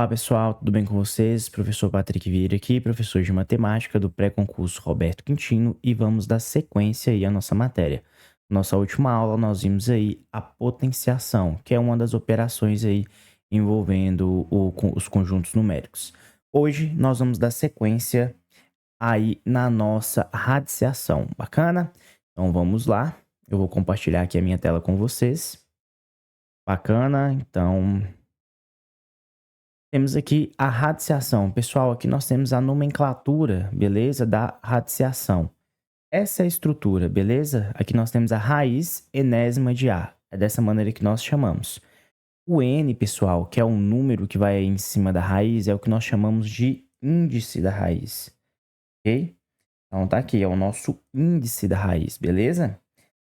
Olá pessoal, tudo bem com vocês? Professor Patrick Vieira aqui, professor de matemática do pré-concurso Roberto Quintino, e vamos dar sequência aí à nossa matéria. Nossa última aula nós vimos aí a potenciação, que é uma das operações aí envolvendo os conjuntos numéricos. Hoje nós vamos dar sequência aí na nossa radiciação, bacana? Então vamos lá, eu vou compartilhar aqui a minha tela com vocês. Bacana, então temos aqui a radiciação. Pessoal, aqui nós temos a nomenclatura, beleza? Da radiciação. Essa é a estrutura, beleza? Aqui nós temos a raiz enésima de A. É dessa maneira que nós chamamos. O N, pessoal, que é um número que vai em cima da raiz, é o que nós chamamos de índice da raiz. Ok? Então tá aqui, é o nosso índice da raiz, beleza?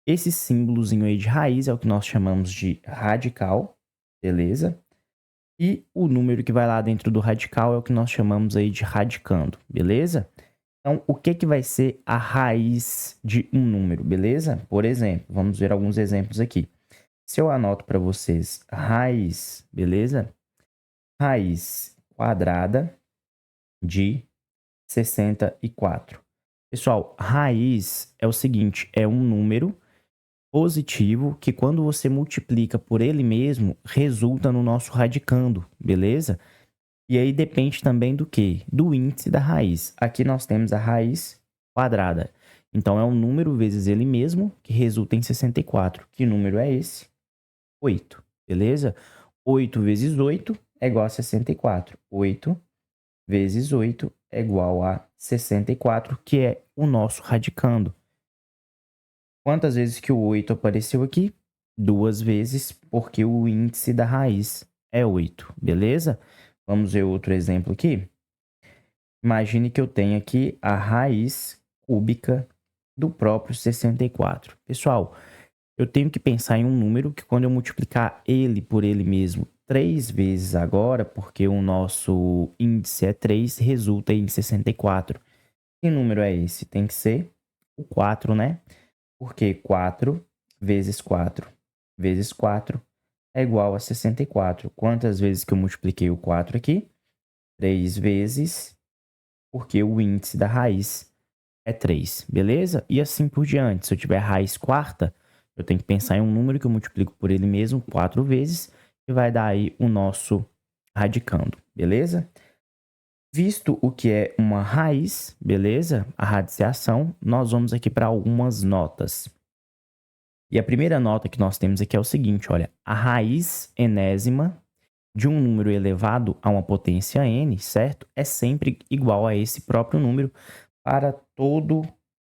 Esse símbolozinho aí de raiz é o que nós chamamos de radical, beleza? E o número que vai lá dentro do radical é o que nós chamamos aí de radicando, beleza? Então, o que vai ser a raiz de um número, beleza? Por exemplo, vamos ver alguns exemplos aqui. Se eu anoto para vocês raiz, beleza? Raiz quadrada de 64. Pessoal, raiz é o seguinte, é um número positivo que quando você multiplica por ele mesmo, resulta no nosso radicando, beleza? E aí depende também do quê? Do índice da raiz. Aqui nós temos a raiz quadrada. Então, é um número vezes ele mesmo, que resulta em 64. Que número é esse? 8, beleza? 8 vezes 8 é igual a 64. 8 vezes 8 é igual a 64, que é o nosso radicando. Quantas vezes que o 8 apareceu aqui? 2 vezes, porque o índice da raiz é 8, beleza? Vamos ver outro exemplo aqui. Imagine que eu tenho aqui a raiz cúbica do próprio 64. Pessoal, eu tenho que pensar em um número que quando eu multiplicar ele por ele mesmo 3 vezes agora, porque o nosso índice é 3, resulta em 64. Que número é esse? Tem que ser o 4, né? Porque 4 vezes 4 vezes 4 é igual a 64. Quantas vezes que eu multipliquei o 4 aqui? 3 vezes, porque o índice da raiz é 3, beleza? E assim por diante. Se eu tiver raiz quarta, eu tenho que pensar em um número que eu multiplico por ele mesmo 4 vezes, que vai dar aí o nosso radicando, beleza? Visto o que é uma raiz, beleza? A radiciação, nós vamos aqui para algumas notas. E a primeira nota que nós temos aqui é o seguinte, olha, a raiz enésima de um número elevado a uma potência n, certo? É sempre igual a esse próprio número para todo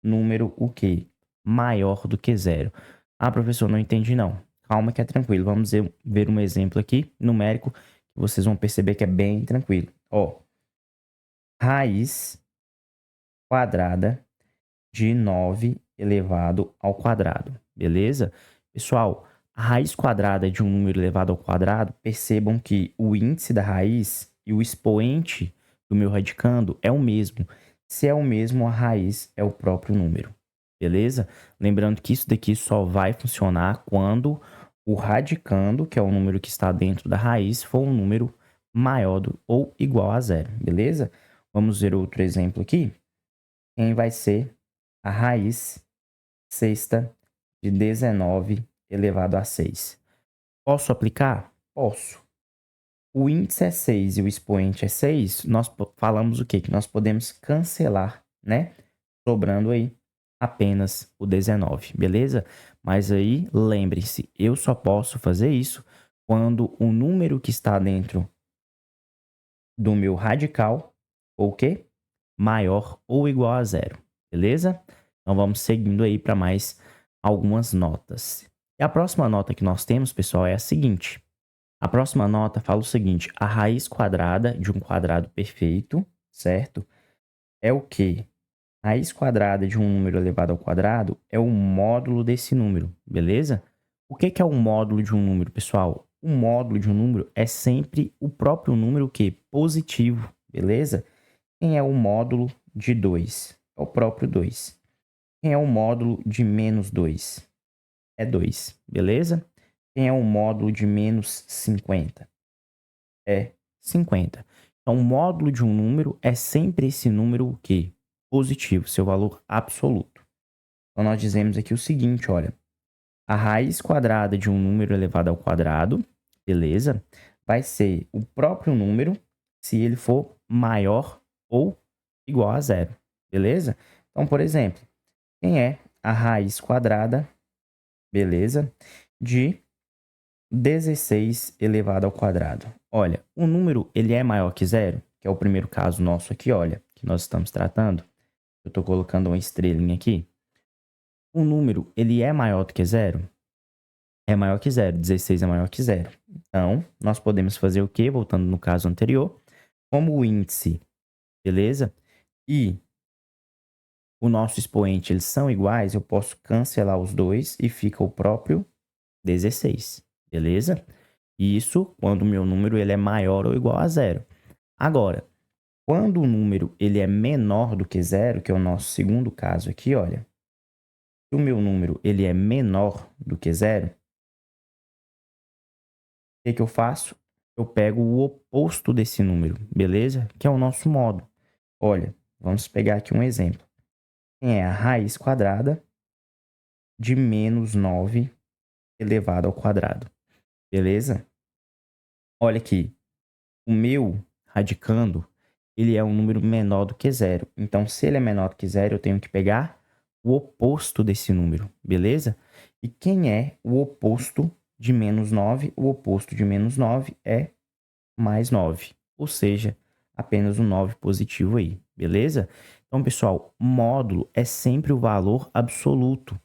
número o quê? Maior do que zero. Ah, professor, não entendi não. Calma que é tranquilo. Vamos ver um exemplo aqui, numérico, que vocês vão perceber que é bem tranquilo. Ó, raiz quadrada de 9 elevado ao quadrado, beleza? Pessoal, a raiz quadrada de um número elevado ao quadrado, percebam que o índice da raiz e o expoente do meu radicando é o mesmo. Se é o mesmo, a raiz é o próprio número, beleza? Lembrando que isso daqui só vai funcionar quando o radicando, que é o número que está dentro da raiz, for um número maior ou igual a zero, beleza? Vamos ver outro exemplo aqui. Quem vai ser a raiz sexta de 19 elevado a 6. Posso aplicar? Posso. O índice é 6 e o expoente é 6, nós falamos o quê? Que nós podemos cancelar, né? Sobrando aí apenas o 19, beleza? Mas aí, lembre-se, eu só posso fazer isso quando o número que está dentro do meu radical, ou o quê? Maior ou igual a zero, beleza? Então vamos seguindo aí para mais algumas notas. E a próxima nota que nós temos, pessoal, é a seguinte. A próxima nota fala o seguinte: a raiz quadrada de um quadrado perfeito, certo? É o quê? A raiz quadrada de um número elevado ao quadrado é o módulo desse número, beleza? O que é o módulo de um número, pessoal? O módulo de um número é sempre o próprio número que positivo, beleza? Quem é o módulo de 2? É o próprio 2. Quem é o módulo de menos 2? É 2, beleza? Quem é o módulo de menos 50? É 50. Então, o módulo de um número é sempre esse número o quê? Positivo, seu valor absoluto. Então, nós dizemos aqui o seguinte, olha. A raiz quadrada de um número elevado ao quadrado, beleza? Vai ser o próprio número se ele for maior ou igual a zero, beleza? Então, por exemplo, quem é a raiz quadrada, beleza? De 16 elevado ao quadrado. Olha, o número ele é maior que zero, que é o primeiro caso nosso aqui, olha, que nós estamos tratando. Eu estou colocando uma estrelinha aqui. O número ele é maior do que zero? É maior que zero. 16 é maior que zero. Então, nós podemos fazer o quê? Voltando no caso anterior. Como o índice, beleza? E o nosso expoente, eles são iguais, eu posso cancelar os dois e fica o próprio 16, beleza? Isso quando o meu número ele é maior ou igual a zero. Agora, quando o número ele é menor do que zero, que é o nosso segundo caso aqui, olha. Se o meu número ele é menor do que zero, o que eu faço? Eu pego o oposto desse número, beleza? Que é o nosso modo. Olha, vamos pegar aqui um exemplo. Quem é a raiz quadrada de menos 9 elevado ao quadrado, beleza? Olha aqui, o meu radicando, ele é um número menor do que zero. Então, se ele é menor do que zero, eu tenho que pegar o oposto desse número, beleza? E quem é o oposto de menos 9? O oposto de menos 9 é mais 9, ou seja, apenas um 9 positivo aí, beleza? Então, pessoal, módulo é sempre o valor absoluto.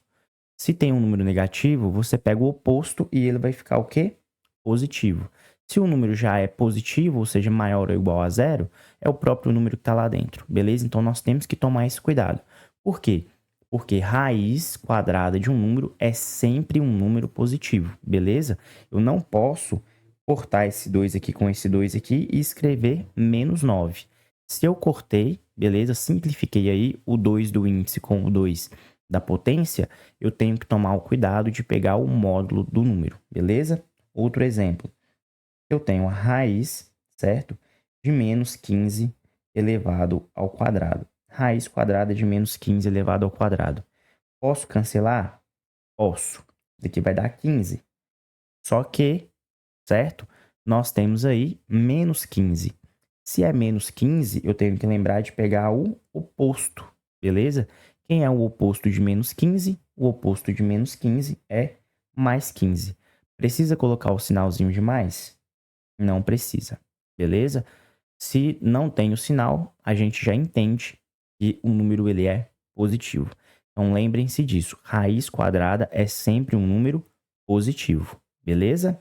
Se tem um número negativo, você pega o oposto e ele vai ficar o quê? Positivo. Se o número já é positivo, ou seja, maior ou igual a zero, é o próprio número que está lá dentro, beleza? Então, nós temos que tomar esse cuidado. Por quê? Porque raiz quadrada de um número é sempre um número positivo, beleza? Eu não posso cortar esse 2 aqui com esse 2 aqui e escrever menos 9. Se eu cortei, beleza? Simplifiquei aí o 2 do índice com o 2 da potência, eu tenho que tomar o cuidado de pegar o módulo do número, beleza? Outro exemplo, eu tenho a raiz, certo? De menos 15 elevado ao quadrado. Raiz quadrada de menos 15 elevado ao quadrado. Posso cancelar? Posso. Isso aqui vai dar 15. Só que, certo? Nós temos aí menos 15. Se é menos 15, eu tenho que lembrar de pegar o oposto, beleza? Quem é o oposto de menos 15? O oposto de menos 15 é mais 15. Precisa colocar o sinalzinho de mais? Não precisa, beleza? Se não tem o sinal, a gente já entende que o número ele é positivo. Então lembrem-se disso, raiz quadrada é sempre um número positivo, beleza?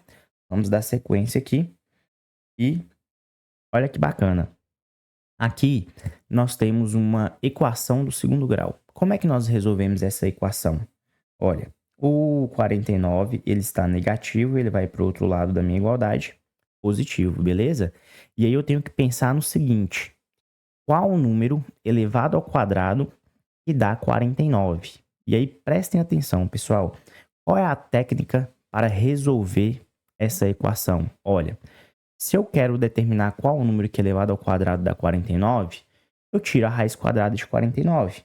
Vamos dar sequência aqui e olha que bacana. Aqui nós temos uma equação do segundo grau. Como é que nós resolvemos essa equação? Olha, o 49 ele está negativo, ele vai para o outro lado da minha igualdade, positivo, beleza? E aí eu tenho que pensar no seguinte, qual o número elevado ao quadrado que dá 49? E aí prestem atenção, pessoal, qual é a técnica para resolver essa equação? Olha, se eu quero determinar qual o número que elevado ao quadrado dá 49, eu tiro a raiz quadrada de 49.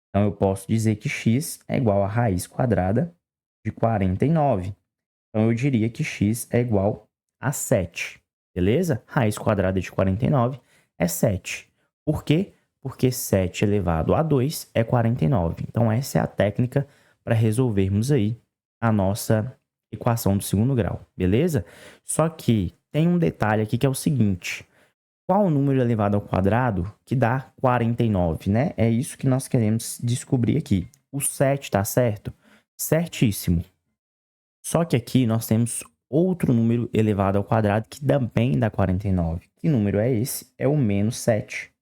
Então, eu posso dizer que x é igual a raiz quadrada de 49. Então, eu diria que x é igual a 7. Beleza? Raiz quadrada de 49 é 7. Por quê? Porque 7 elevado a 2 é 49. Então, essa é a técnica para resolvermos aí a nossa equação do segundo grau. Beleza? Só que tem um detalhe aqui que é o seguinte. Qual o número elevado ao quadrado que dá 49, né? É isso que nós queremos descobrir aqui. O 7 tá certo? Certíssimo. Só que aqui nós temos outro número elevado ao quadrado que também dá 49. Que número é esse? É o menos 7.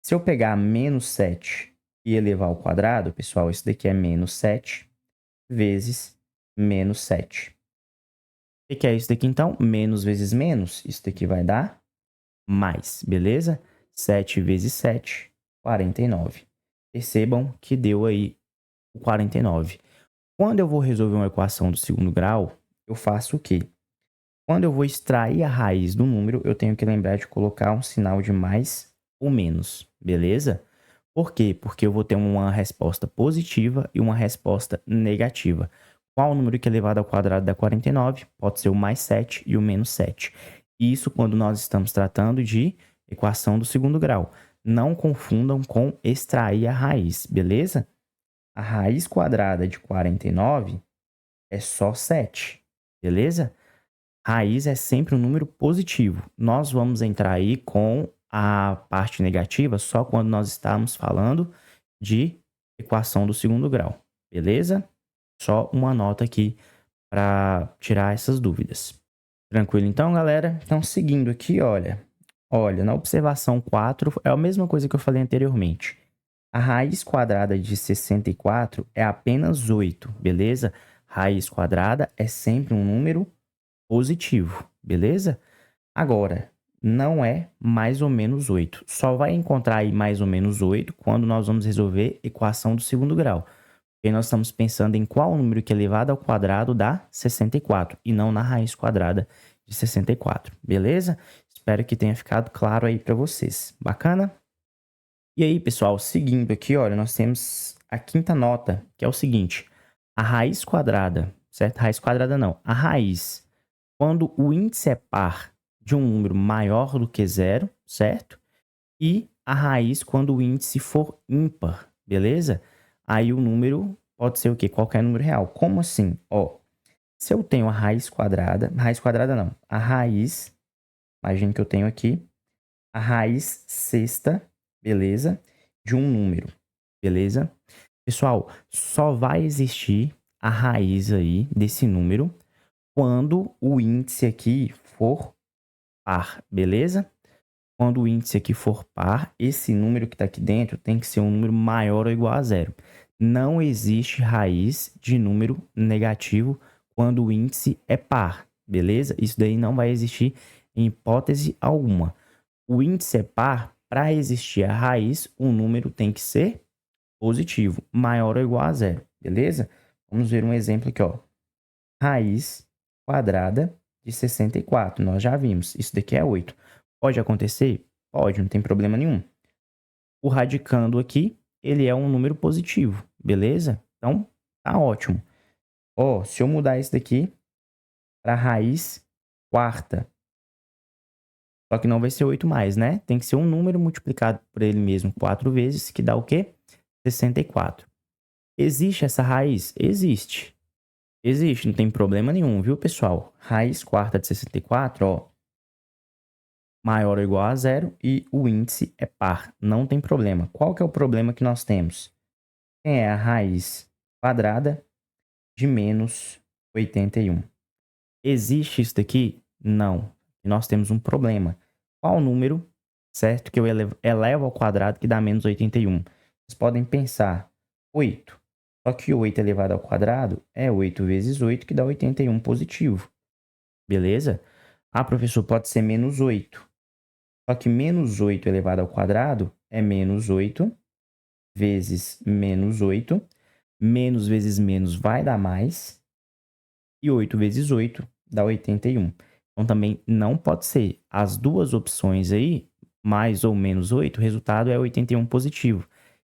Se eu pegar menos 7 e elevar ao quadrado, pessoal, isso daqui é menos 7 vezes menos 7. O que é isso daqui, então? Menos vezes menos, isso daqui vai dar mais, beleza? 7 vezes 7, 49. Percebam que deu aí o 49. Quando eu vou resolver uma equação do segundo grau, eu faço o quê? Quando eu vou extrair a raiz do número, eu tenho que lembrar de colocar um sinal de mais ou menos, beleza? Por quê? Porque eu vou ter uma resposta positiva e uma resposta negativa. Qual o número que é elevado ao quadrado dá 49? Pode ser o mais 7 e o menos 7. Isso quando nós estamos tratando de equação do segundo grau. Não confundam com extrair a raiz, beleza? A raiz quadrada de 49 é só 7, beleza? Raiz é sempre um número positivo. Nós vamos entrar aí com a parte negativa só quando nós estamos falando de equação do segundo grau, beleza? Só uma nota aqui para tirar essas dúvidas. Tranquilo então, galera? Então, seguindo aqui, olha, na observação 4 é a mesma coisa que eu falei anteriormente. A raiz quadrada de 64 é apenas 8, beleza? Raiz quadrada é sempre um número positivo, beleza? Agora, não é mais ou menos 8. Só vai encontrar aí mais ou menos 8 quando nós vamos resolver equação do segundo grau. Porque nós estamos pensando em qual número que é elevado ao quadrado dá 64 e não na raiz quadrada de 64, beleza? Espero que tenha ficado claro aí para vocês. Bacana? E aí, pessoal, seguindo aqui, olha, nós temos a quinta nota, que é o seguinte: a raiz quadrada, certo? Raiz quadrada não, a raiz quando o índice é par de um número maior do que zero, certo? E a raiz quando o índice for ímpar, beleza? Aí o número pode ser o quê? Qualquer número real. Como assim? Ó, se eu tenho a raiz quadrada não, a raiz, imagine que eu tenho aqui, a raiz sexta, beleza? De um número, beleza? Pessoal, só vai existir a raiz aí desse número quando o índice aqui for par, beleza? Quando o índice aqui for par, esse número que está aqui dentro tem que ser um número maior ou igual a zero. Não existe raiz de número negativo quando o índice é par, beleza? Isso daí não vai existir em hipótese alguma. O índice é par, para existir a raiz, o número tem que ser positivo, maior ou igual a zero, beleza? Vamos ver um exemplo aqui, ó. Raiz quadrada de 64. Nós já vimos. Isso daqui é 8. Pode acontecer? Pode, não tem problema nenhum. O radicando aqui, ele é um número positivo, beleza? Então, tá ótimo. Ó, se eu mudar isso daqui para raiz quarta, só que não vai ser 8 mais, né? Tem que ser um número multiplicado por ele mesmo 4 vezes, que dá o quê? 64. Existe essa raiz? Existe. Existe, não tem problema nenhum, viu, pessoal? Raiz quarta de 64, ó, maior ou igual a zero e o índice é par. Não tem problema. Qual que é o problema que nós temos? Quem é a raiz quadrada de menos 81? Existe isso daqui? Não. Nós temos um problema. Qual o número, certo, que eu elevo ao quadrado que dá menos 81? Vocês podem pensar, 8. Só que 8 elevado ao quadrado é 8 vezes 8, que dá 81 positivo. Beleza? Ah, professor, pode ser menos 8. Só que menos 8 elevado ao quadrado é menos 8 vezes menos 8. Menos vezes menos vai dar mais. E 8 vezes 8 dá 81. Então também não pode ser. As duas opções aí, mais ou menos 8, o resultado é 81 positivo.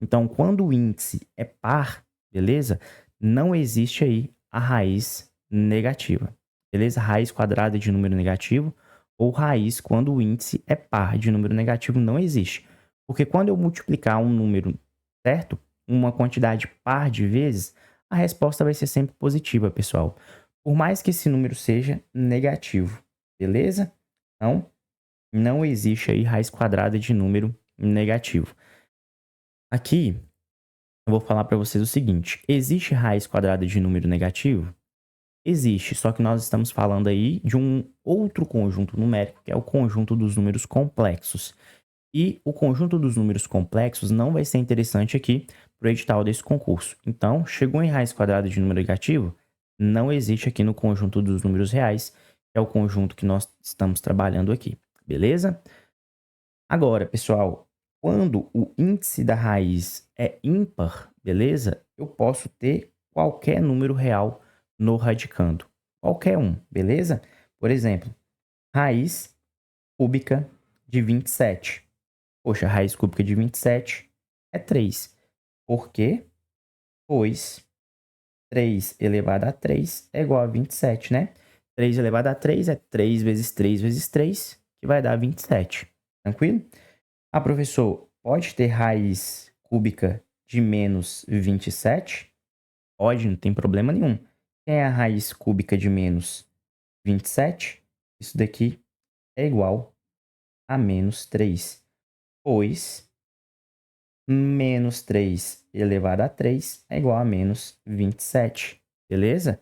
Então, quando o índice é par, beleza? Não existe aí a raiz negativa. Beleza? Raiz quadrada de número negativo ou raiz quando o índice é par de número negativo não existe. Porque quando eu multiplicar um número, certo? Uma quantidade par de vezes, a resposta vai ser sempre positiva, pessoal. Por mais que esse número seja negativo, beleza? Então, não existe aí raiz quadrada de número negativo. Aqui, eu vou falar para vocês o seguinte: existe raiz quadrada de número negativo? Existe, só que nós estamos falando aí de um outro conjunto numérico, que é o conjunto dos números complexos. E o conjunto dos números complexos não vai ser interessante aqui para o edital desse concurso. Então, chegou em raiz quadrada de número negativo? Não existe aqui no conjunto dos números reais, que é o conjunto que nós estamos trabalhando aqui, beleza? Agora, pessoal, quando o índice da raiz é ímpar, beleza? Eu posso ter qualquer número real no radicando. Qualquer um, beleza? Por exemplo, raiz cúbica de 27. Poxa, a raiz cúbica de 27 é 3. Por quê? Pois 3 elevado a 3 é igual a 27, né? 3 elevado a 3 é 3 vezes 3 vezes 3, que vai dar 27. Tranquilo? Ah, professor, pode ter raiz cúbica de menos 27? Pode, não tem problema nenhum. Quem é a raiz cúbica de menos 27? Isso daqui é igual a menos 3, pois menos 3 elevado a 3 é igual a menos 27, beleza?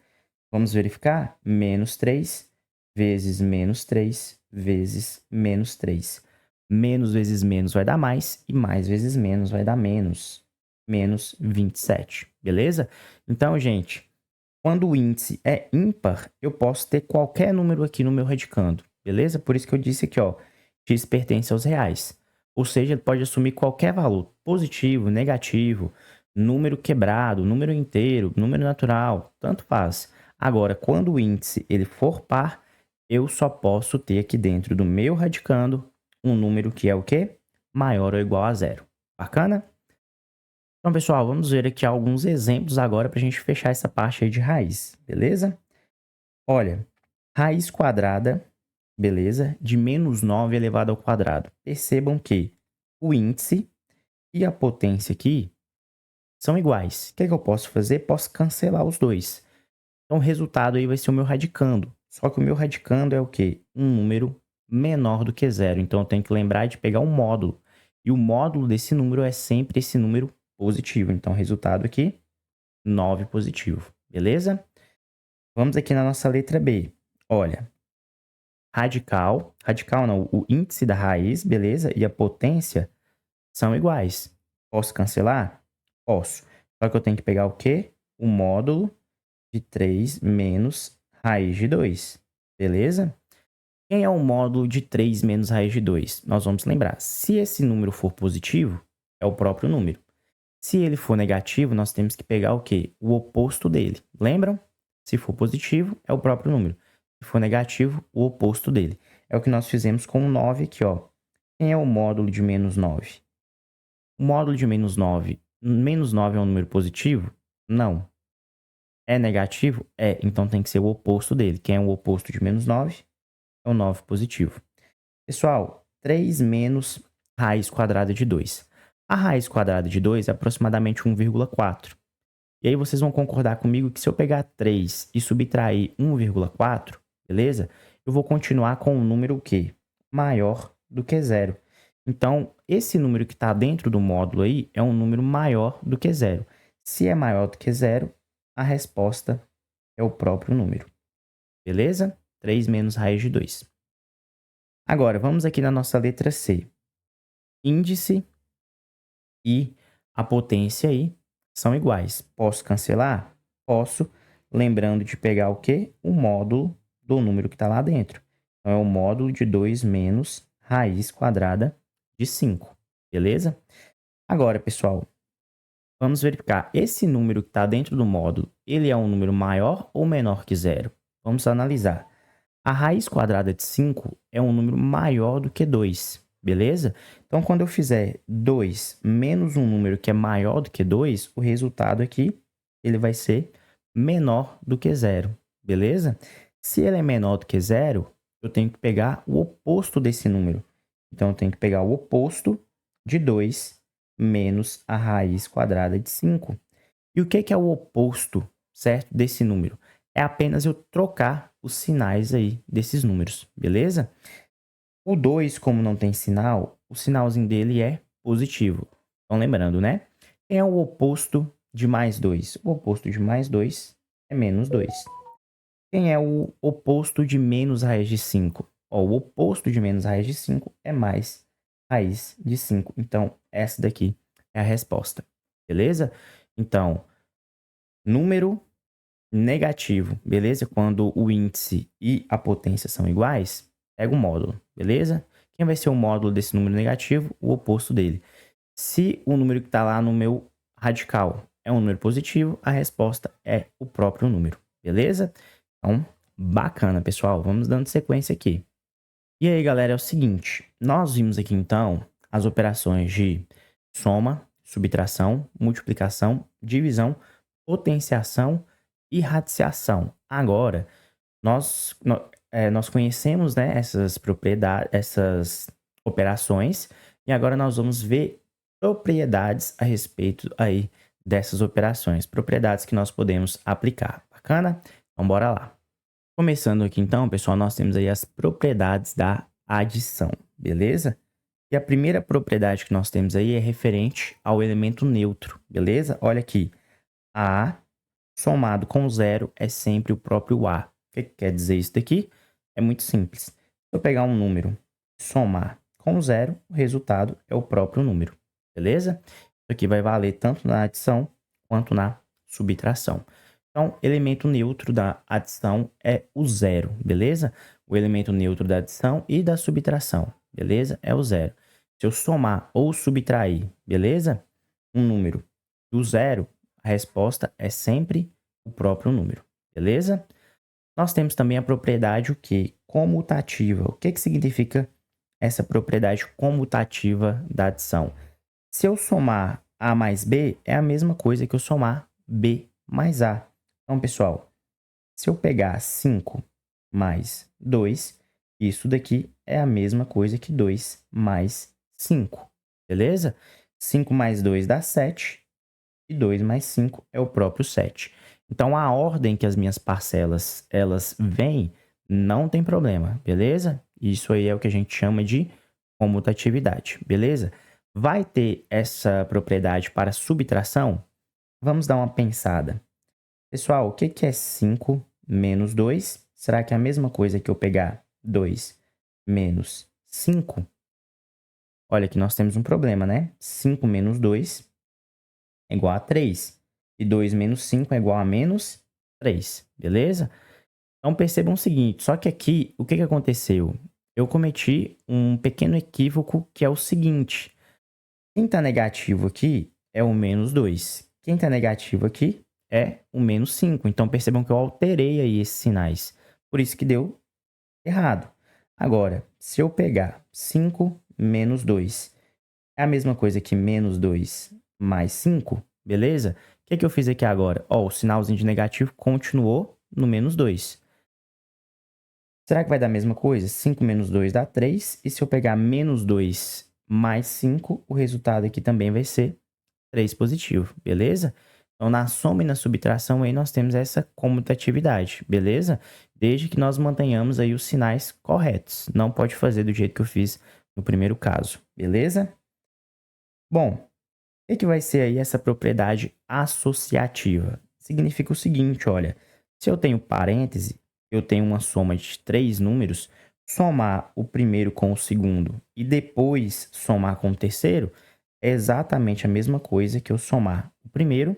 Vamos verificar? Menos 3 vezes menos 3 vezes menos 3. Menos vezes menos vai dar mais, e mais vezes menos vai dar menos. Menos 27, beleza? Então, gente, quando o índice é ímpar, eu posso ter qualquer número aqui no meu radicando, beleza? Por isso que eu disse aqui, ó, x pertence aos reais. Ou seja, ele pode assumir qualquer valor, positivo, negativo, número quebrado, número inteiro, número natural, tanto faz. Agora, quando o índice ele for par, eu só posso ter aqui dentro do meu radicando um número que é o quê? Maior ou igual a zero. Bacana? Então, pessoal, vamos ver aqui alguns exemplos agora para a gente fechar essa parte aí de raiz, beleza? Olha, raiz quadrada, beleza? De menos 9 elevado ao quadrado. Percebam que o índice e a potência aqui são iguais. O que é que eu posso fazer? Posso cancelar os dois. Então, o resultado aí vai ser o meu radicando. Só que o meu radicando é o quê? Um número menor do que zero. Então, eu tenho que lembrar de pegar um módulo. E o módulo desse número é sempre esse número positivo. Então, o resultado aqui, 9 positivo. Beleza? Vamos aqui na nossa letra B. Olha, radical não, o índice da raiz, beleza? E a potência são iguais. Posso cancelar? Posso. Só que eu tenho que pegar o quê? O módulo de 3 menos raiz de 2. Beleza? Quem é o módulo de 3 menos raiz de 2? Nós vamos lembrar. Se esse número for positivo, é o próprio número. Se ele for negativo, nós temos que pegar o quê? O oposto dele. Lembram? Se for positivo, é o próprio número. Se for negativo, o oposto dele. É o que nós fizemos com o 9 aqui, ó. Quem é o módulo de menos 9? O módulo de menos 9 é um número positivo? Não. É negativo? É. Então tem que ser o oposto dele. Quem é o oposto de menos 9? É o 9 positivo. Pessoal, 3 menos raiz quadrada de 2. A raiz quadrada de 2 é aproximadamente 1,4. E aí vocês vão concordar comigo que se eu pegar 3 e subtrair 1,4, beleza? Eu vou continuar com um número o quê? Maior do que zero. Então, esse número que está dentro do módulo aí é um número maior do que zero. Se é maior do que zero, a resposta é o próprio número. Beleza? 3 menos raiz de 2. Agora, vamos aqui na nossa letra C. Índice e a potência aí são iguais. Posso cancelar? Posso, lembrando de pegar o quê? O módulo do número que está lá dentro. Então, é o módulo de 2 menos raiz quadrada de 5. Beleza? Agora, pessoal, vamos verificar. Esse número que está dentro do módulo, ele é um número maior ou menor que zero? Vamos analisar. A raiz quadrada de 5 é um número maior do que 2, beleza? Então, quando eu fizer 2 menos um número que é maior do que 2, o resultado aqui ele vai ser menor do que zero, beleza? Se ele é menor do que zero, eu tenho que pegar o oposto desse número. Então, eu tenho que pegar o oposto de 2 menos a raiz quadrada de 5. E o que é o oposto, certo, desse número? É apenas eu trocar os sinais aí desses números, beleza? O 2, como não tem sinal, o sinalzinho dele é positivo. Então, lembrando, né? Quem é o oposto de mais 2? O oposto de mais 2 é menos 2. Quem é o oposto de menos raiz de 5? Ó, o oposto de menos raiz de 5 é mais raiz de 5. Então, essa daqui é a resposta, beleza? Então, número negativo, beleza? Quando o índice e a potência são iguais, pega o módulo, beleza? Quem vai ser o módulo desse número negativo? O oposto dele. Se o número que está lá no meu radical é um número positivo, a resposta é o próprio número, beleza? Então, Bacana, pessoal. Vamos dando sequência aqui. E aí, galera, é o seguinte. Nós vimos aqui, então, as operações de soma, subtração, multiplicação, divisão, potenciação e radiciação. Agora, nós conhecemos, né, essas propriedades, essas operações, e agora nós vamos ver propriedades a respeito aí dessas operações, propriedades que nós podemos aplicar. Bacana? Então, bora lá. Começando aqui então, pessoal, nós temos aí as propriedades da adição, beleza? E a primeira propriedade que nós temos aí é referente ao elemento neutro, beleza? Olha aqui, A somado com zero é sempre o próprio A. O que quer dizer isso daqui? É muito simples. Se eu pegar um número e somar com zero, o resultado é o próprio número, beleza? Isso aqui vai valer tanto na adição quanto na subtração. Então, elemento neutro da adição é o zero, beleza? O elemento neutro da adição e da subtração, beleza? É o zero. Se eu somar ou subtrair, beleza? Um número do zero, a resposta é sempre o próprio número, beleza? Nós temos também a propriedade o quê? Comutativa. O que significa essa propriedade comutativa da adição? Se eu somar A mais B, é a mesma coisa que eu somar B mais A. Então, pessoal, se eu pegar 5 mais 2, isso daqui é a mesma coisa que 2 mais 5, beleza? 5 mais 2 dá 7 e 2 mais 5 é o próprio 7. Então, a ordem que as minhas parcelas elas vêm não tem problema, beleza? Isso aí é o que a gente chama de comutatividade, beleza? Vai ter essa propriedade para subtração? Vamos dar uma pensada. Pessoal, o que é 5 menos 2? Será que é a mesma coisa que eu pegar 2 menos 5? Olha que nós temos um problema, né? 5 menos 2 é igual a 3. E 2 menos 5 é igual a menos 3, beleza? Então percebam o seguinte, só que aqui, o que aconteceu? Eu cometi um pequeno equívoco que é o seguinte. Quem está negativo aqui é o menos 2. Quem está negativo aqui é o menos 5. Então, percebam que eu alterei aí esses sinais. Por isso que deu errado. Agora, se eu pegar 5 menos 2, é a mesma coisa que menos 2 mais 5, beleza? O que eu fiz aqui agora? Ó, o sinalzinho de negativo continuou no menos 2. Será que vai dar a mesma coisa? 5 menos 2 dá 3. E se eu pegar menos 2 mais 5, o resultado aqui também vai ser 3 positivo, beleza? Então, na soma e na subtração aí nós temos essa comutatividade, beleza? Desde que nós mantenhamos aí os sinais corretos. Não pode fazer do jeito que eu fiz no primeiro caso, beleza? Bom, o que vai ser aí essa propriedade associativa? Significa o seguinte, olha, se eu tenho parêntese, eu tenho uma soma de 3 números, somar o primeiro com o segundo e depois somar com o terceiro, é exatamente a mesma coisa que eu somar o primeiro,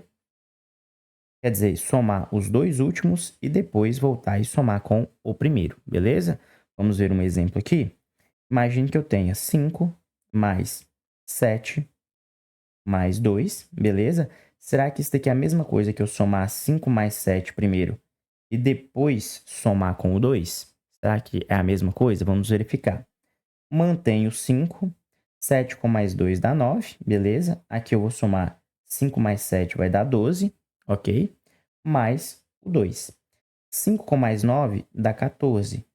quer dizer, somar os dois últimos e depois voltar e somar com o primeiro, beleza? Vamos ver um exemplo aqui. Imagine que eu tenha 5 mais 7 mais 2, beleza? Será que isso daqui é a mesma coisa que eu somar 5 mais 7 primeiro e depois somar com o 2? Será que é a mesma coisa? Vamos verificar. Mantenho 5, 7 com mais 2 dá 9, beleza? Aqui eu vou somar 5 mais 7 vai dar 12, ok? Mais o 2. 5 com mais 9 dá 14.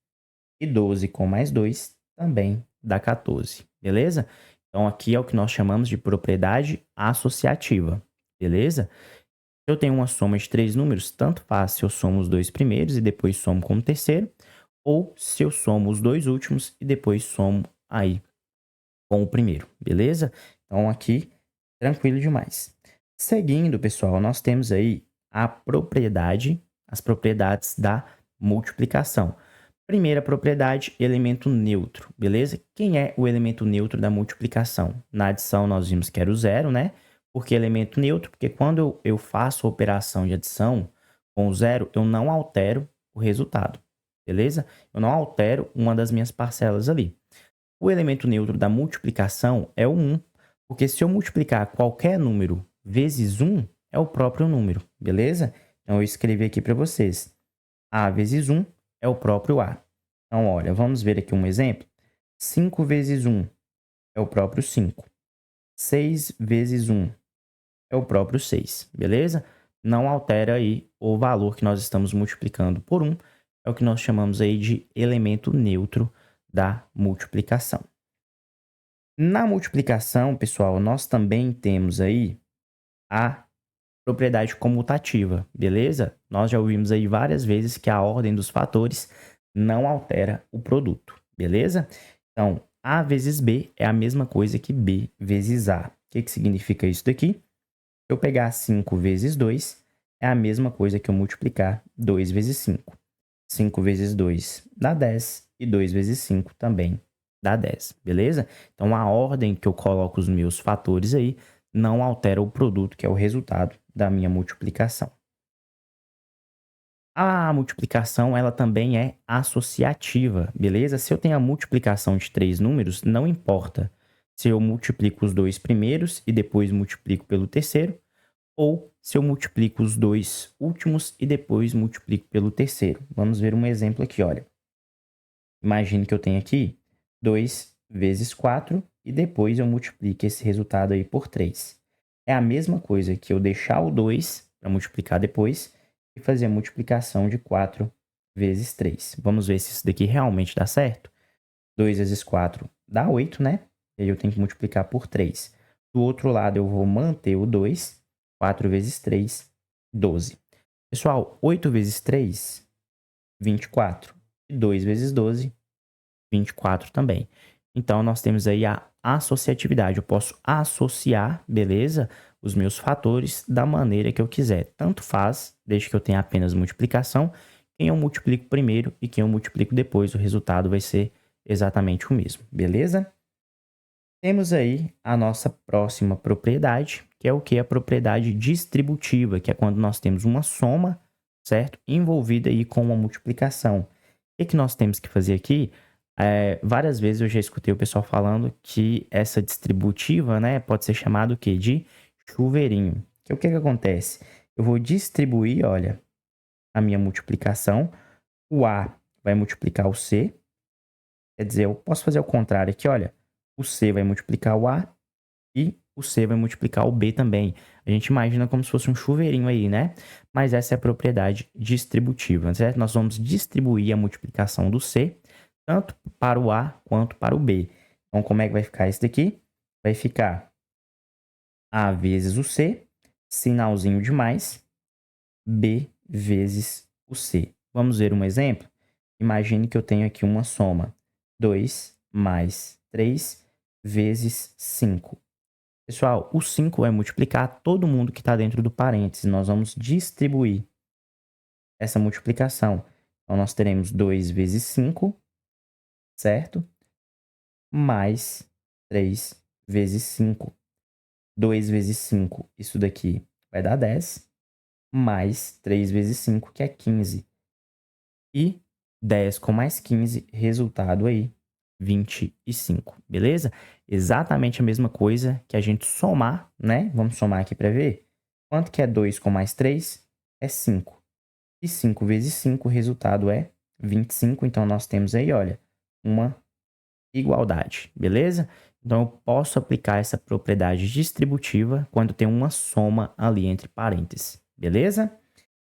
E 12 com mais 2 também dá 14, beleza? Então, aqui é o que nós chamamos de propriedade associativa, beleza? Eu tenho uma soma de 3 números, tanto faz se eu somo os dois primeiros e depois somo com o terceiro, ou se eu somo os dois últimos e depois somo aí com o primeiro, beleza? Então, aqui, tranquilo demais. Seguindo, pessoal, nós temos aí as propriedades da multiplicação. Primeira propriedade, elemento neutro, beleza? Quem é o elemento neutro da multiplicação? Na adição, nós vimos que era o zero, né? Por que elemento neutro? Porque quando eu faço a operação de adição com o zero, eu não altero o resultado, beleza? Eu não altero uma das minhas parcelas ali. O elemento neutro da multiplicação é o 1, porque se eu multiplicar qualquer número vezes 1, é o próprio número, beleza? Então, eu escrevi aqui para vocês. A vezes 1 é o próprio A. Então, olha, vamos ver aqui um exemplo. 5 vezes 1 é o próprio 5. 6 vezes 1 é o próprio 6, beleza? Não altera aí o valor que nós estamos multiplicando por 1. É o que nós chamamos aí de elemento neutro da multiplicação. Na multiplicação, pessoal, nós também temos aí a propriedade comutativa, beleza? Nós já ouvimos aí várias vezes que a ordem dos fatores não altera o produto, beleza? Então, A vezes B é a mesma coisa que B vezes A. O que significa isso daqui? Se eu pegar 5 vezes 2, é a mesma coisa que eu multiplicar 2 vezes 5. 5 vezes 2 dá 10 e 2 vezes 5 também dá 10, beleza? Então, a ordem que eu coloco os meus fatores aí não altera o produto, que é o resultado da minha multiplicação. A multiplicação, ela também é associativa, beleza? Se eu tenho a multiplicação de 3 números, não importa se eu multiplico os dois primeiros e depois multiplico pelo terceiro, ou se eu multiplico os dois últimos e depois multiplico pelo terceiro. Vamos ver um exemplo aqui, olha. Imagine que eu tenho aqui 2 vezes 4 e depois eu multiplico esse resultado aí por 3. É a mesma coisa que eu deixar o 2 para multiplicar depois e fazer a multiplicação de 4 vezes 3. Vamos ver se isso daqui realmente dá certo. 2 vezes 4 dá 8, né? E aí eu tenho que multiplicar por 3. Do outro lado eu vou manter o 2. 4 vezes 3, 12. Pessoal, 8 vezes 3, 24. E 2 vezes 12, 24 também. Então, nós temos aí a associatividade. Eu posso associar, beleza, os meus fatores da maneira que eu quiser. Tanto faz, desde que eu tenha apenas multiplicação, quem eu multiplico primeiro e quem eu multiplico depois, o resultado vai ser exatamente o mesmo, beleza? Temos aí a nossa próxima propriedade, que é o que? A propriedade distributiva, que é quando nós temos uma soma, certo? Envolvida aí com uma multiplicação. O que nós temos que fazer aqui? Várias vezes eu já escutei o pessoal falando que essa distributiva, né, pode ser chamado o quê? De chuveirinho. O que acontece? Eu vou distribuir, olha, a minha multiplicação. O A vai multiplicar o C. Quer dizer, eu posso fazer o contrário aqui, olha. O C vai multiplicar o A e o C vai multiplicar o B também. A gente imagina como se fosse um chuveirinho aí, né? Mas essa é a propriedade distributiva, certo? Nós vamos distribuir a multiplicação do C tanto para o A quanto para o B. Então, como é que vai ficar isso daqui? Vai ficar A vezes o C, sinalzinho de mais, B vezes o C. Vamos ver um exemplo? Imagine que eu tenho aqui uma soma. 2 mais 3 vezes 5. Pessoal, o 5 vai multiplicar todo mundo que está dentro do parênteses. Nós vamos distribuir essa multiplicação. Então, nós teremos 2 vezes 5, certo? Mais 3 vezes 5. 2 vezes 5, isso daqui vai dar 10. Mais 3 vezes 5, que é 15. E 10 com mais 15, resultado aí, 25, beleza? Exatamente a mesma coisa que a gente somar, né? Vamos somar aqui para ver. Quanto que é 2 com mais 3? É 5. E 5 vezes 5, o resultado é 25. Então, nós temos aí, olha, uma igualdade, beleza? Então, eu posso aplicar essa propriedade distributiva quando tem uma soma ali entre parênteses, beleza?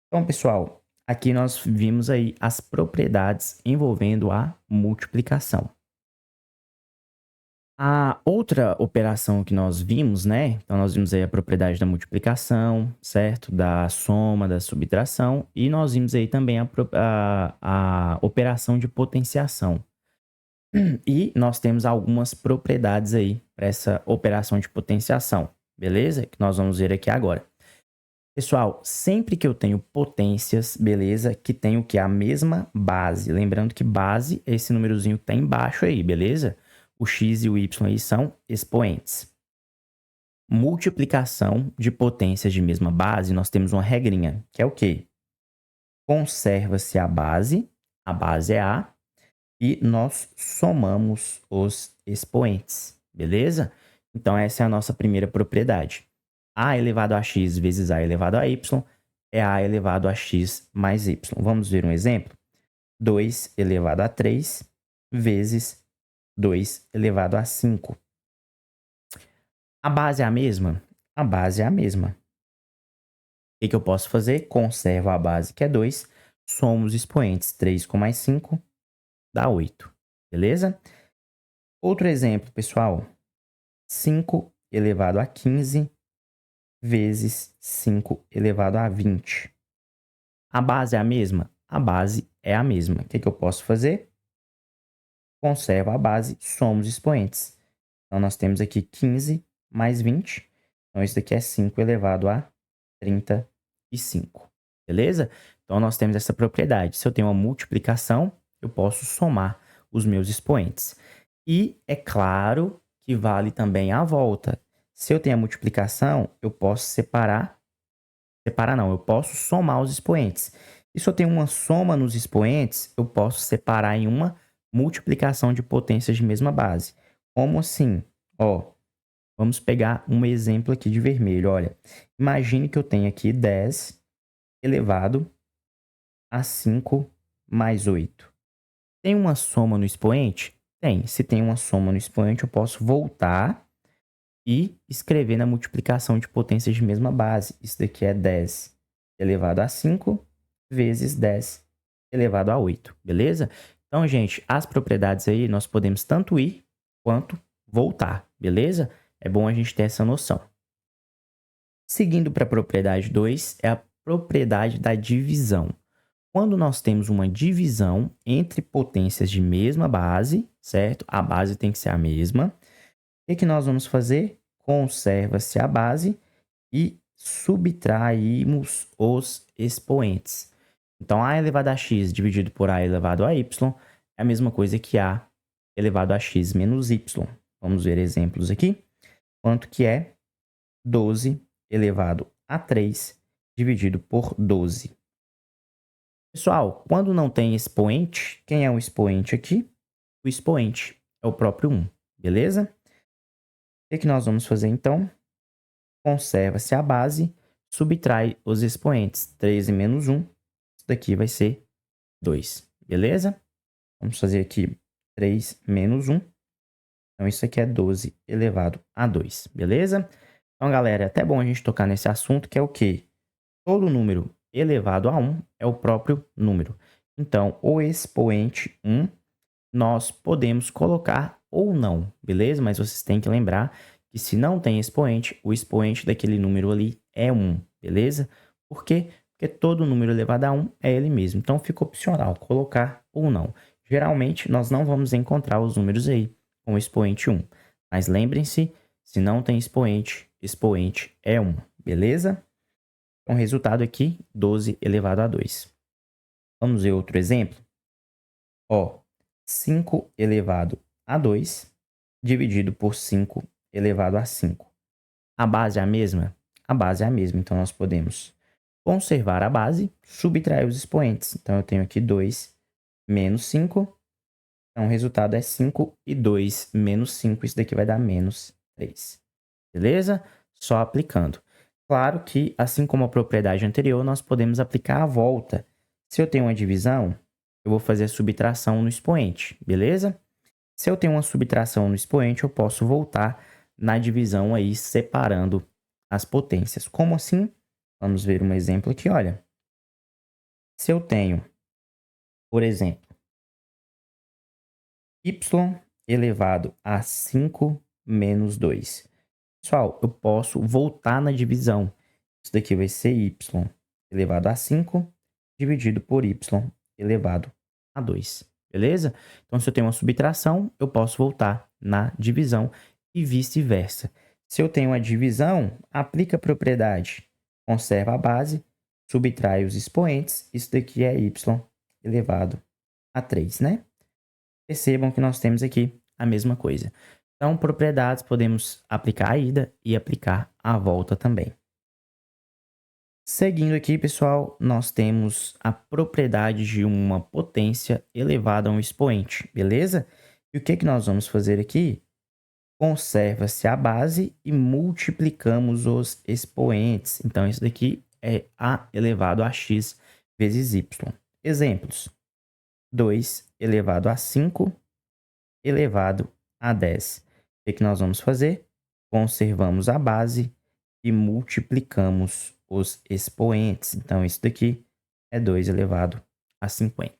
Então, pessoal, aqui nós vimos aí as propriedades envolvendo a multiplicação. A outra operação que nós vimos, né? Então, nós vimos aí a propriedade da multiplicação, certo? Da soma, da subtração. E nós vimos aí também a operação de potenciação. E nós temos algumas propriedades aí para essa operação de potenciação, beleza? Que nós vamos ver aqui agora. Pessoal, sempre que eu tenho potências, beleza? Que tem o que? A mesma base. Lembrando que base é esse númerozinho que tá embaixo aí, beleza? O x e o y aí são expoentes. Multiplicação de potências de mesma base, nós temos uma regrinha, que é o quê? Conserva-se a base é A, e nós somamos os expoentes, beleza? Então, essa é a nossa primeira propriedade. A elevado a x vezes a elevado a y é a elevado a x mais y. Vamos ver um exemplo? 2 elevado a 3 vezes 2 elevado a 5. A base é a mesma? A base é a mesma. O que eu posso fazer? Conservo a base, que é 2, somo os expoentes. 3 com mais 5 dá 8. Beleza? Outro exemplo, pessoal. 5 elevado a 15 vezes 5 elevado a 20. A base é a mesma? A base é a mesma. O que eu posso fazer? Conservo a base, somo os expoentes. Então, nós temos aqui 15 mais 20. Então, isso daqui é 5 elevado a 35. Beleza? Então, nós temos essa propriedade. Se eu tenho uma multiplicação, eu posso somar os meus expoentes. E é claro que vale também a volta. Se eu tenho a multiplicação, eu posso separar. Separar não, eu posso somar os expoentes. E se eu tenho uma soma nos expoentes, eu posso separar em uma multiplicação de potências de mesma base. Como assim? Ó, vamos pegar um exemplo aqui de vermelho. Olha, imagine que eu tenho aqui 10 elevado a 5 mais 8. Tem uma soma no expoente? Tem. Se tem uma soma no expoente, eu posso voltar e escrever na multiplicação de potências de mesma base. Isso daqui é 10 elevado a 5 vezes 10 elevado a 8, beleza? Então, gente, as propriedades aí nós podemos tanto ir quanto voltar, beleza? É bom a gente ter essa noção. Seguindo para a propriedade 2, é a propriedade da divisão. Quando nós temos uma divisão entre potências de mesma base, certo? A base tem que ser a mesma. O que nós vamos fazer? Conserva-se a base e subtraímos os expoentes. Então, a elevado a x dividido por a elevado a y é a mesma coisa que a elevado a x menos y. Vamos ver exemplos aqui. Quanto que é 12 elevado a 3 dividido por 12. Pessoal, quando não tem expoente, quem é o expoente aqui? O expoente é o próprio 1, beleza? O que nós vamos fazer então? Conserva-se a base, subtrai os expoentes. 13 menos 1, isso daqui vai ser 2, beleza? Vamos fazer aqui 3 menos 1. Então, isso aqui é 12 elevado a 2, beleza? Então, galera, é até bom a gente tocar nesse assunto, que é o quê? Todo número elevado a 1 é o próprio número. Então, o expoente 1, nós podemos colocar ou não, beleza? Mas vocês têm que lembrar que se não tem expoente, o expoente daquele número ali é 1, beleza? Por quê? Porque todo número elevado a 1 é ele mesmo. Então, fica opcional colocar ou não. Geralmente, nós não vamos encontrar os números aí com o expoente 1. Mas lembrem-se, se não tem expoente, expoente é 1, beleza? Então, o resultado aqui, 12 elevado a 2. Vamos ver outro exemplo? Ó, 5 elevado a 2 dividido por 5 elevado a 5. A base é a mesma? A base é a mesma, então nós podemos conservar a base, subtrair os expoentes. Então, eu tenho aqui 2 menos 5. Então, o resultado é 5 e 2 menos 5. Isso daqui vai dar menos 3. Beleza? Só aplicando. Claro que, assim como a propriedade anterior, nós podemos aplicar a volta. Se eu tenho uma divisão, eu vou fazer a subtração no expoente, beleza? Se eu tenho uma subtração no expoente, eu posso voltar na divisão aí, separando as potências. Como assim? Vamos ver um exemplo aqui, olha. Se eu tenho, por exemplo, y elevado a 5 menos 2. Pessoal, eu posso voltar na divisão. Isso daqui vai ser y elevado a 5 dividido por y elevado a 2. Beleza? Então, se eu tenho uma subtração, eu posso voltar na divisão e vice-versa. Se eu tenho uma divisão, aplica a propriedade. Conserva a base, subtrai os expoentes. Isso daqui é y elevado a 3, né? Percebam que nós temos aqui a mesma coisa. Então, propriedades, podemos aplicar a ida e aplicar a volta também. Seguindo aqui, pessoal, nós temos a propriedade de uma potência elevada a um expoente, beleza? E o que nós vamos fazer aqui? Conserva-se a base e multiplicamos os expoentes. Então, isso daqui é a elevado a x vezes y. Exemplos. 2 elevado a 5 elevado a 10. O que nós vamos fazer? Conservamos a base e multiplicamos os expoentes. Então, isso daqui é 2 elevado a 50.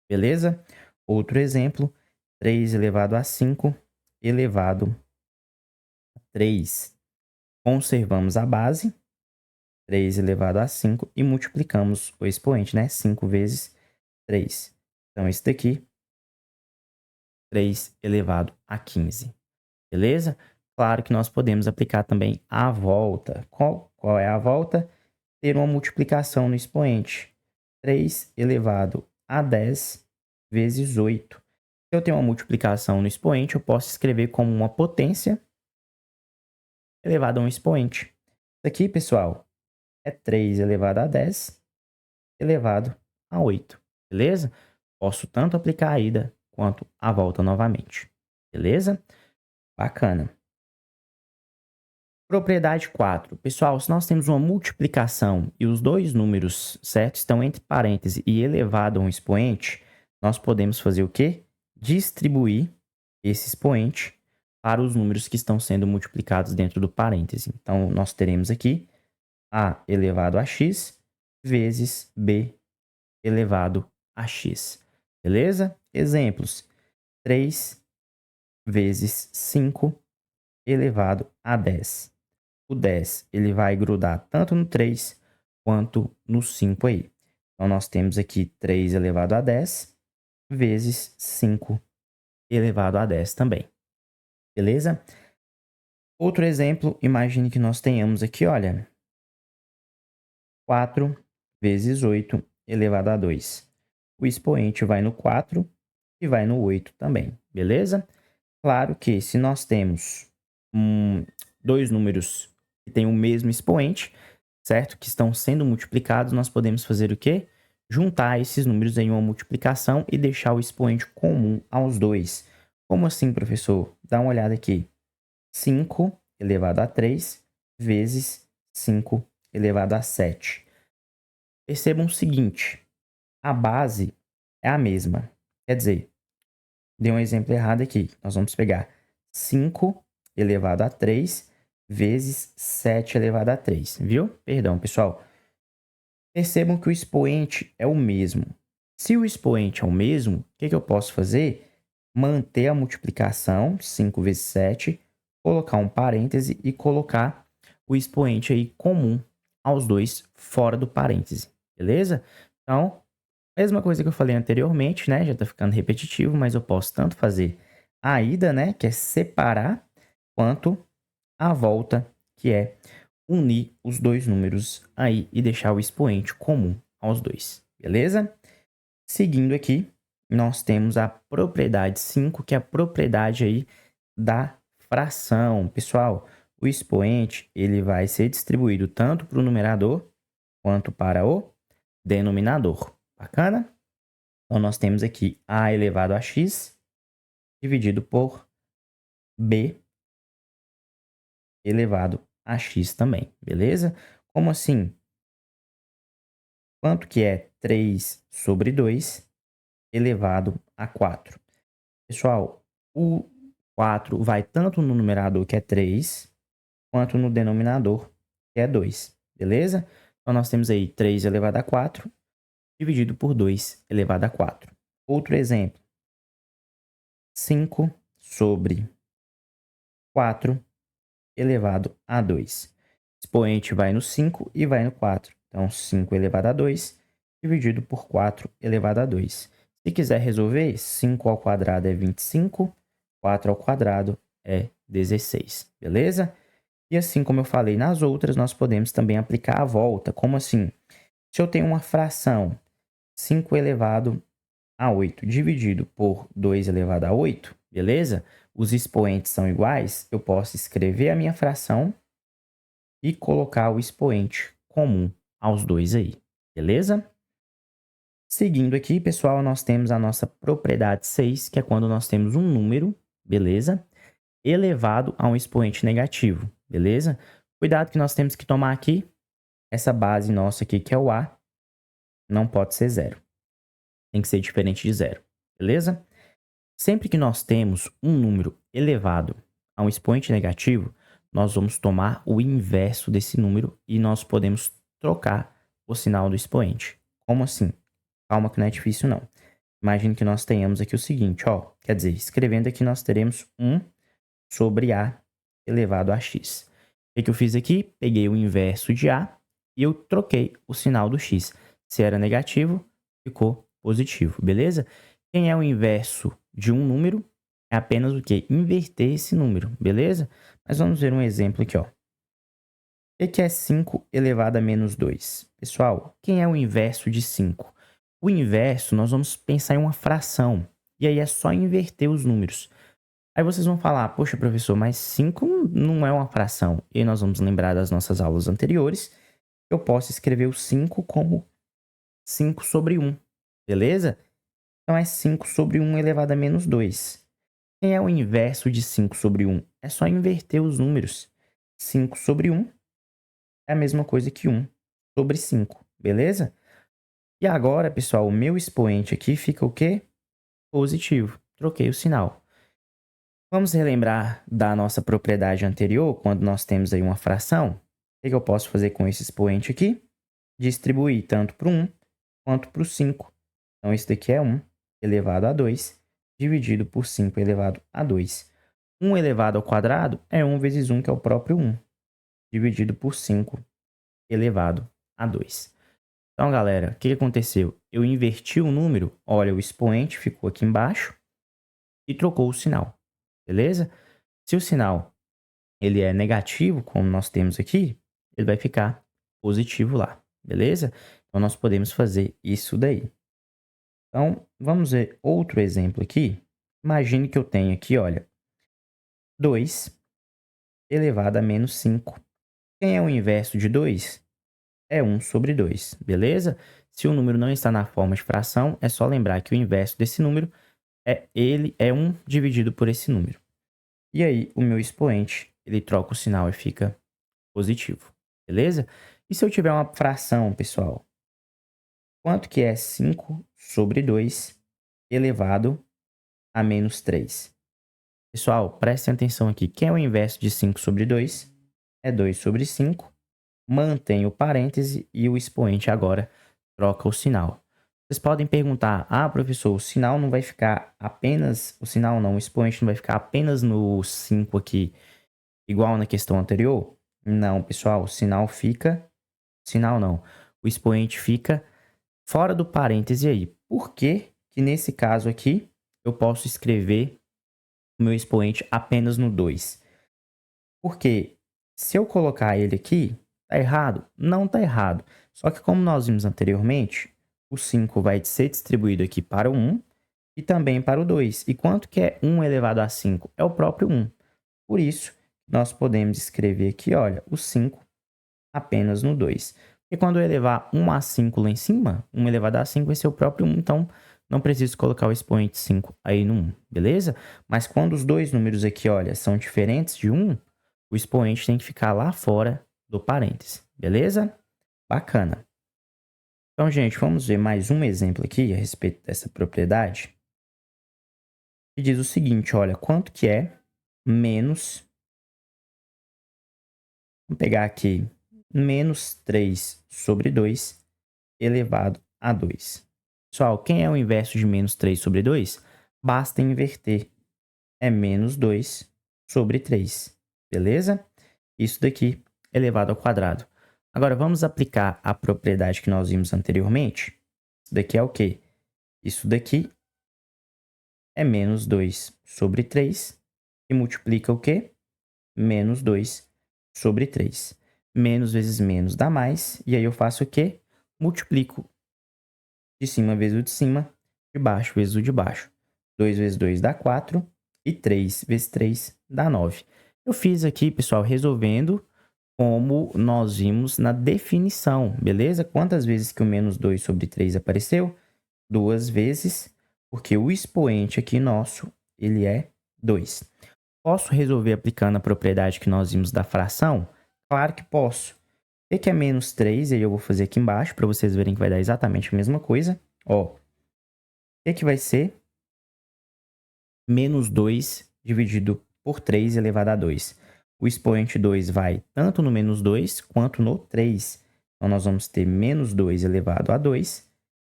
Beleza? Outro exemplo, 3 elevado a 5 elevado a 3. Conservamos a base, 3 elevado a 5, e multiplicamos o expoente, né? 5 vezes 3. Então, isso daqui, 3 elevado a 15. Beleza? Claro que nós podemos aplicar também a volta. Qual é a volta? Ter uma multiplicação no expoente. 3 elevado a 10 vezes 8. Se eu tenho uma multiplicação no expoente, eu posso escrever como uma potência elevada a um expoente. Isso aqui, pessoal, é 3 elevado a 10 elevado a 8. Beleza? Posso tanto aplicar a ida quanto a volta novamente. Beleza? Bacana. Propriedade 4. Pessoal, se nós temos uma multiplicação e os dois números, certo, estão entre parênteses e elevado a um expoente, nós podemos fazer o quê? Distribuir esse expoente para os números que estão sendo multiplicados dentro do parêntese. Então, nós teremos aqui a elevado a x vezes b elevado a x. Beleza? Exemplos. 3 vezes 5 elevado a 10. O 10 ele vai grudar tanto no 3 quanto no 5 aí. Então, nós temos aqui 3 elevado a 10 vezes 5 elevado a 10 também. Beleza? Outro exemplo, imagine que nós tenhamos aqui, olha, 4 vezes 8 elevado a 2. O expoente vai no 4 e vai no 8 também, beleza? Claro que se nós temos dois números que têm o mesmo expoente, certo? Que estão sendo multiplicados, nós podemos fazer o quê? Juntar esses números em uma multiplicação e deixar o expoente comum aos dois. Como assim, professor? Dá uma olhada aqui. 5 elevado a 3 vezes 5 elevado a 7. Percebam o seguinte, a base é a mesma. Quer dizer, dei um exemplo errado aqui. Nós vamos pegar 5 elevado a 3 vezes 7 elevado a 3, viu? Perdão, pessoal. Percebam que o expoente é o mesmo. Se o expoente é o mesmo, o que eu posso fazer? Manter a multiplicação, 5 vezes 7, colocar um parêntese e colocar o expoente aí comum aos dois fora do parêntese, beleza? Então, mesma coisa que eu falei anteriormente, né? Já tá ficando repetitivo, mas eu posso tanto fazer a ida, né? Que é separar, quanto a volta, que é unir os dois números aí e deixar o expoente comum aos dois, beleza? Seguindo aqui, nós temos a propriedade 5, que é a propriedade aí da fração. Pessoal, o expoente ele vai ser distribuído tanto para o numerador quanto para o denominador. Bacana? Então, nós temos aqui a elevado a x dividido por b elevado a x também, beleza? Como assim? Quanto que é 3 sobre 2 elevado a 4? Pessoal, o 4 vai tanto no numerador, que é 3, quanto no denominador, que é 2, beleza? Então, nós temos aí 3 elevado a 4 dividido por 2 elevado a 4. Outro exemplo, 5 sobre 4 elevado a 2. Expoente vai no 5 e vai no 4. Então, 5 elevado a 2 dividido por 4 elevado a 2. Se quiser resolver, 5 ao quadrado é 25, 4 ao quadrado é 16, beleza? E assim como eu falei nas outras, nós podemos também aplicar a volta. Como assim? Se eu tenho uma fração 5 elevado a 8 dividido por 2 elevado a 8, beleza? Os expoentes são iguais, eu posso escrever a minha fração e colocar o expoente comum aos dois aí, beleza? Seguindo aqui, pessoal, nós temos a nossa propriedade 6, que é quando nós temos um número, beleza? Elevado a um expoente negativo, beleza? Cuidado que nós temos que tomar aqui, essa base nossa aqui, que é o A, não pode ser zero. tem que ser diferente de zero, beleza? Sempre que nós temos um número elevado a um expoente negativo, nós vamos tomar o inverso desse número e nós podemos trocar o sinal do expoente. Como assim? Calma que não é difícil não. Imagine que nós tenhamos aqui o seguinte, ó. Quer dizer, escrevendo aqui nós teremos 1 sobre A elevado a x. O que eu fiz aqui? Peguei o inverso de A e eu troquei o sinal do x. Se era negativo, ficou positivo, beleza? Quem é o inverso de um número é apenas o quê? Inverter esse número, beleza? Mas vamos ver um exemplo aqui, ó. O que é 5 elevado a menos 2? Pessoal, quem é o inverso de 5? O inverso, nós vamos pensar em uma fração. E aí é só inverter os números. Aí vocês vão falar, poxa, professor, mas 5 não é uma fração. E aí nós vamos lembrar das nossas aulas anteriores. Eu posso escrever o 5 como 5 sobre 1, beleza? Então é 5 sobre 1 elevado a menos 2. Quem é o inverso de 5 sobre 1? É só inverter os números. 5 sobre 1 é a mesma coisa que 1 sobre 5, beleza? E agora, pessoal, o meu expoente aqui fica o quê? Positivo. Troquei o sinal. Vamos relembrar da nossa propriedade anterior, quando nós temos aí uma fração? O que eu posso fazer com esse expoente aqui? Distribuir tanto para o 1 quanto para o 5. Então, isso daqui é 1 elevado a 2, dividido por 5 elevado a 2. 1 elevado ao quadrado é 1 vezes 1, que é o próprio 1, dividido por 5 elevado a 2. Então, galera, o que aconteceu? Eu inverti o número, olha, o expoente ficou aqui embaixo e trocou o sinal, beleza? Se o sinal ele é negativo, como nós temos aqui, ele vai ficar positivo lá, beleza? Então, nós podemos fazer isso daí. Então, vamos ver outro exemplo aqui. Imagine que eu tenho aqui, olha, 2 elevado a menos 5. Quem é o inverso de 2? É 1 sobre 2, beleza? Se o número não está na forma de fração, é só lembrar que o inverso desse número é 1 dividido por esse número. E aí, o meu expoente, ele troca o sinal e fica positivo, beleza? E se eu tiver uma fração, pessoal? Quanto que é 5 sobre 2 elevado a menos 3? Pessoal, prestem atenção aqui. Quem é o inverso de 5 sobre 2? É 2 sobre 5. Mantém o parêntese e o expoente agora troca o sinal. Vocês podem perguntar, professor, o sinal não vai ficar apenas... O sinal não, o expoente não vai ficar apenas no 5 aqui, igual na questão anterior? Não, pessoal, o sinal fica... Sinal não. O expoente fica fora do parêntese aí. Por que que nesse caso aqui eu posso escrever o meu expoente apenas no 2? Porque se eu colocar ele aqui, tá errado? Não tá errado. Só que como nós vimos anteriormente, o 5 vai ser distribuído aqui para o 1 e também para o 2. E quanto que é 1 elevado a 5? É o próprio 1. Por isso, nós podemos escrever aqui, olha, o 5 apenas no 2. E quando eu elevar 1 a 5 lá em cima, 1 elevado a 5 vai ser o próprio 1, então não preciso colocar o expoente 5 aí no 1, beleza? Mas quando os dois números aqui, olha, são diferentes de 1, o expoente tem que ficar lá fora do parêntese, beleza? Bacana. Então, gente, vamos ver mais um exemplo aqui a respeito dessa propriedade. Que diz o seguinte, olha, quanto que é menos... Vamos pegar aqui, menos 3 sobre 2 elevado a 2. Pessoal, quem é o inverso de menos 3 sobre 2? Basta inverter. É menos 2 sobre 3, beleza? Isso daqui elevado ao quadrado. Agora, vamos aplicar a propriedade que nós vimos anteriormente. Isso daqui é o quê? Isso daqui é menos 2 sobre 3, e multiplica o quê? Menos 2 sobre 3. Menos vezes menos dá mais, e aí eu faço o quê? Multiplico de cima vezes o de cima, de baixo vezes o de baixo. 2 vezes 2 dá 4, e 3 vezes 3 dá 9. Eu fiz aqui, pessoal, resolvendo como nós vimos na definição, beleza? Quantas vezes que o menos 2 sobre 3 apareceu? 2 vezes, porque o expoente aqui nosso, ele é 2. Posso resolver aplicando a propriedade que nós vimos da fração? Claro que posso. O que é menos 3? Aí eu vou fazer aqui embaixo para vocês verem que vai dar exatamente a mesma coisa. Ó, O que vai ser? Menos 2 dividido por 3 elevado a 2. O expoente 2 vai tanto no menos 2 quanto no 3. Então, nós vamos ter menos 2 elevado a 2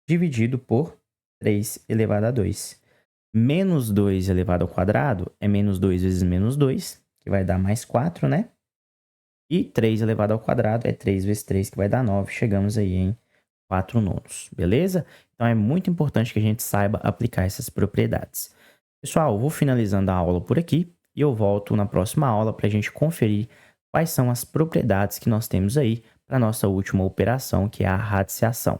dividido por 3 elevado a 2. Menos 2 elevado ao quadrado é menos 2 vezes menos 2, que vai dar mais 4, né? E 3 elevado ao quadrado é 3 vezes 3, que vai dar 9. Chegamos aí em 4 nonos, beleza? Então, é muito importante que a gente saiba aplicar essas propriedades. Pessoal, vou finalizando a aula por aqui e eu volto na próxima aula para a gente conferir quais são as propriedades que nós temos aí para a nossa última operação, que é a radiciação.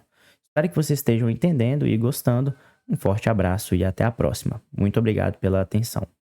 Espero que vocês estejam entendendo e gostando. Um forte abraço e até a próxima. Muito obrigado pela atenção.